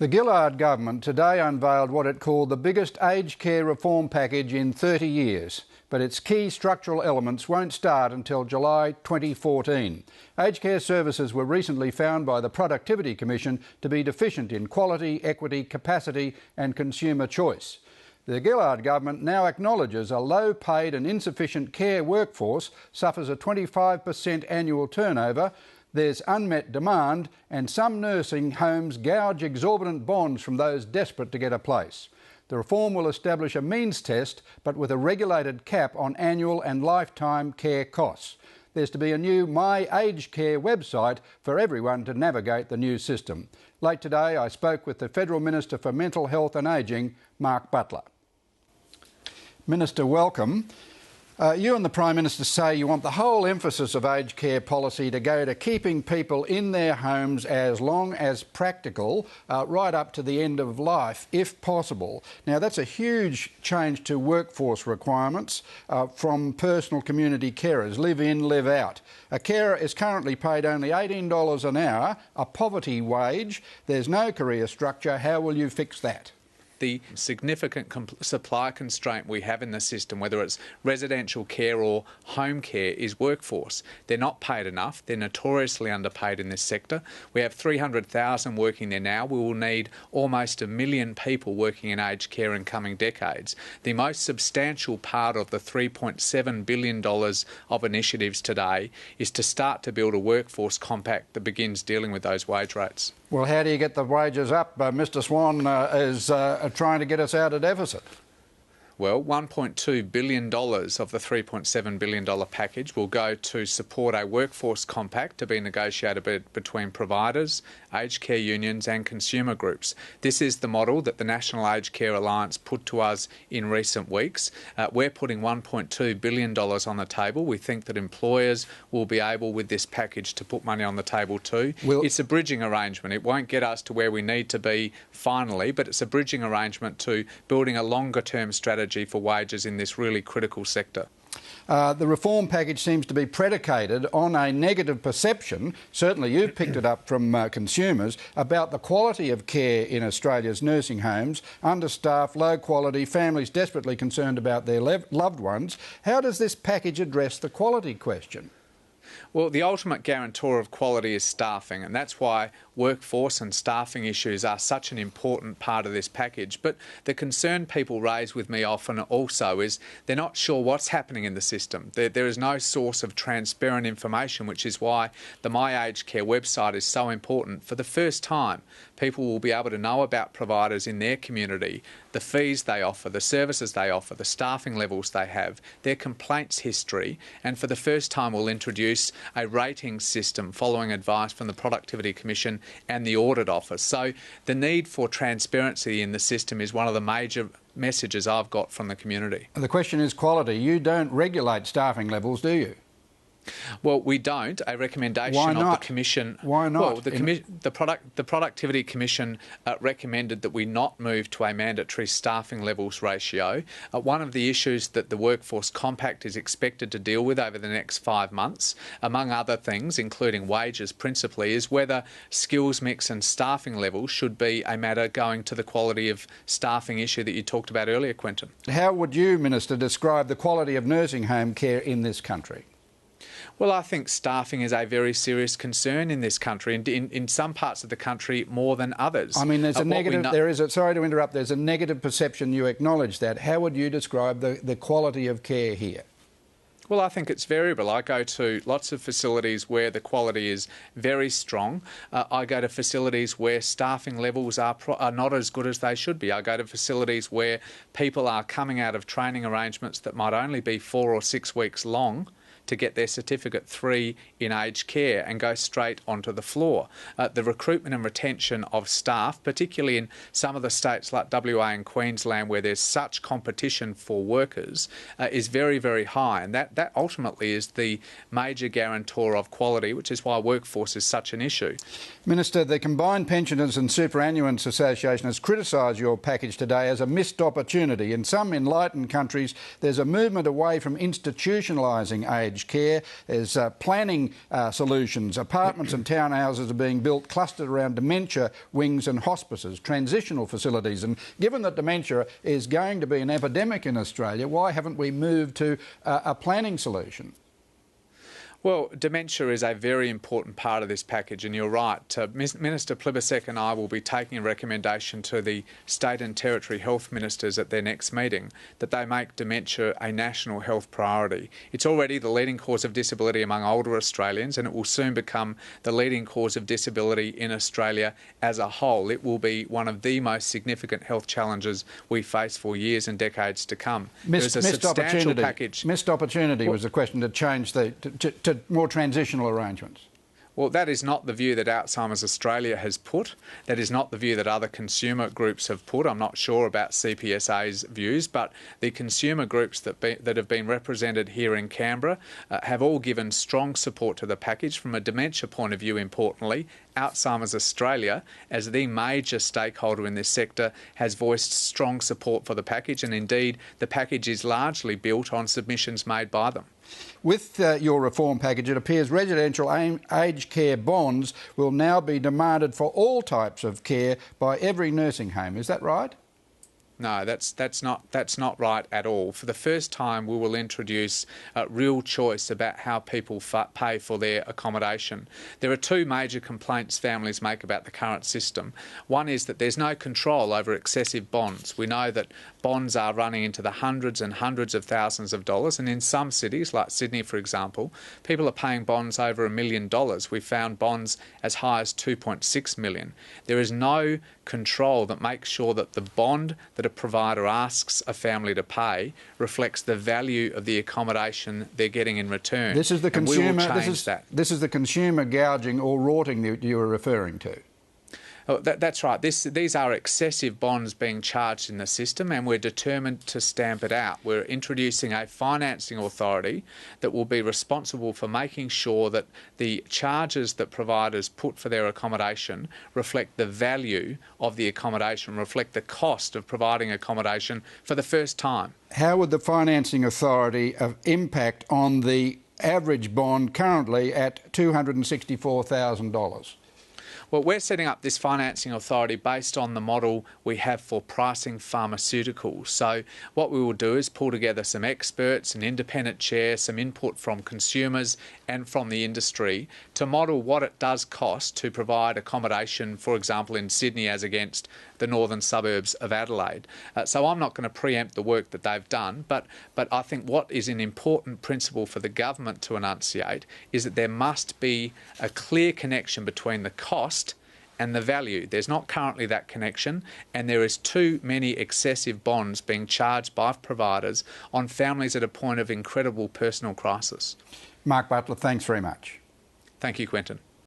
The Gillard government today unveiled what it called the biggest aged care reform package in 30 years, but its key structural elements won't start until July 2014. Aged care services were recently found by the Productivity Commission to be deficient in quality, equity, capacity and consumer choice. The Gillard government now acknowledges a low-paid and insufficient care workforce suffers a 25% annual turnover. There's unmet demand and some nursing homes gouge exorbitant bonds from those desperate to get a place. The reform will establish a means test, but with a regulated cap on annual and lifetime care costs. There's to be a new My Aged Care website for everyone to navigate the new system. Late today, I spoke with the Federal Minister for Mental Health and Ageing, Mark Butler. Minister, welcome. You and the Prime Minister say you want the whole emphasis of aged care policy to go to keeping people in their homes as long as practical, right up to the end of life, if possible. Now, that's a huge change to workforce requirements from personal community carers, live in, live out. A carer is currently paid only $18 an hour, a poverty wage. There's no career structure. How will you fix that? The significant supply constraint we have in the system, whether it's residential care or home care, is workforce. They're not paid enough. They're notoriously underpaid in this sector. We have 300,000 working there now. We will need almost 1 million people working in aged care in coming decades. The most substantial part of the $3.7 billion of initiatives today is to start to build a workforce compact that begins dealing with those wage rates. Well, how do you get the wages up? Mr Swan is trying to get us out of deficit. Well, $1.2 billion of the $3.7 billion package will go to support a workforce compact to be negotiated between providers, aged care unions and consumer groups. This is the model that the National Aged Care Alliance put to us in recent weeks. We're putting $1.2 billion on the table. We think that employers will be able, with this package, to put money on the table too. It's a bridging arrangement. It won't get us to where we need to be finally, but it's a bridging arrangement to building a longer-term strategy for wages in this really critical sector. The reform package seems to be predicated on a negative perception, certainly you've picked it up from consumers, about the quality of care in Australia's nursing homes, understaffed, low quality, families desperately concerned about their loved ones. How does this package address the quality question? Well, the ultimate guarantor of quality is staffing, and that's why workforce and staffing issues are such an important part of this package. But the concern people raise with me often also is they're not sure what's happening in the system. There is no source of transparent information, which is why the My Aged Care website is so important. For the first time, people will be able to know about providers in their community, the fees they offer, the services they offer, the staffing levels they have, their complaints history, and for the first time we'll introduce a rating system following advice from the Productivity Commission and the Audit Office. So the need for transparency in the system is one of the major messages I've got from the community. The question is quality. You don't regulate staffing levels, do you? Well, we don't. A recommendation of the Commission... Why not? Well, the Productivity Commission recommended that we not move to a mandatory staffing levels ratio. One of the issues that the Workforce Compact is expected to deal with over the next 5 months, among other things, including wages principally, is whether skills mix and staffing levels should be a matter going to the quality of staffing issue that you talked about earlier, Quentin. How would you, Minister, describe the quality of nursing home care in this country? Well, I think staffing is a very serious concern in this country, and in some parts of the country more than others. I mean, there's a negative. Sorry to interrupt. There's a negative perception. You acknowledge that. How would you describe the quality of care here? Well, I think it's variable. I go to lots of facilities where the quality is very strong. I go to facilities where staffing levels are not as good as they should be. I go to facilities where people are coming out of training arrangements that might only be 4 or 6 weeks long to get their Certificate 3 in aged care and go straight onto the floor. The recruitment and retention of staff, particularly in some of the states like WA and Queensland where there's such competition for workers, is very, very high. And that ultimately is the major guarantor of quality, which is why workforce is such an issue. Minister, the Combined Pensioners and Superannuants Association has criticised your package today as a missed opportunity. In some enlightened countries, there's a movement away from institutionalising aged aged care. There's planning solutions. Apartments and townhouses are being built clustered around dementia wings and hospices, transitional facilities. And given that dementia is going to be an epidemic in Australia, why haven't we moved to a planning solution? Well, dementia is a very important part of this package, and you're right. Minister Plibersek and I will be taking a recommendation to the state and territory health ministers at their next meeting that they make dementia a national health priority. It's already the leading cause of disability among older Australians, and it will soon become the leading cause of disability in Australia as a whole. It will be one of the most significant health challenges we face for years and decades to come. There's a substantial package. Missed opportunity was the question to change to more transitional arrangements. Well, that is not the view that Alzheimer's Australia has put. That is not the view that other consumer groups have put. I'm not sure about CPSA's views, but the consumer groups that have been represented here in Canberra have all given strong support to the package. From a dementia point of view, importantly, Alzheimer's Australia, as the major stakeholder in this sector, has voiced strong support for the package, and indeed the package is largely built on submissions made by them. With your reform package, it appears residential aged care bonds will now be demanded for all types of care by every nursing home. Is that right? No, that's not right at all. For the first time, we will introduce real choice about how people pay for their accommodation. There are two major complaints families make about the current system. One is that there's no control over excessive bonds. We know that bonds are running into the hundreds and hundreds of thousands of dollars, and in some cities, like Sydney, for example, people are paying bonds over $1 million. We've found bonds as high as $2.6 million. There is no control that makes sure that the bond that a provider asks a family to pay reflects the value of the accommodation they're getting in return. This is the consumer. We will change that. This is the consumer gouging or rorting that you were referring to. Oh, that's right. These are excessive bonds being charged in the system, and we're determined to stamp it out. We're introducing a financing authority that will be responsible for making sure that the charges that providers put for their accommodation reflect the value of the accommodation, reflect the cost of providing accommodation for the first time. How would the financing authority impact on the average bond currently at $264,000? Well, we're setting up this financing authority based on the model we have for pricing pharmaceuticals. So what we will do is pull together some experts, an independent chair, some input from consumers and from the industry to model what it does cost to provide accommodation, for example, in Sydney as against the northern suburbs of Adelaide. So I'm not going to preempt the work that they've done, but I think what is an important principle for the government to enunciate is that there must be a clear connection between the cost and the value. There's not currently that connection, and there is too many excessive bonds being charged by providers on families at a point of incredible personal crisis. Mark Butler, thanks very much. Thank you, Quentin.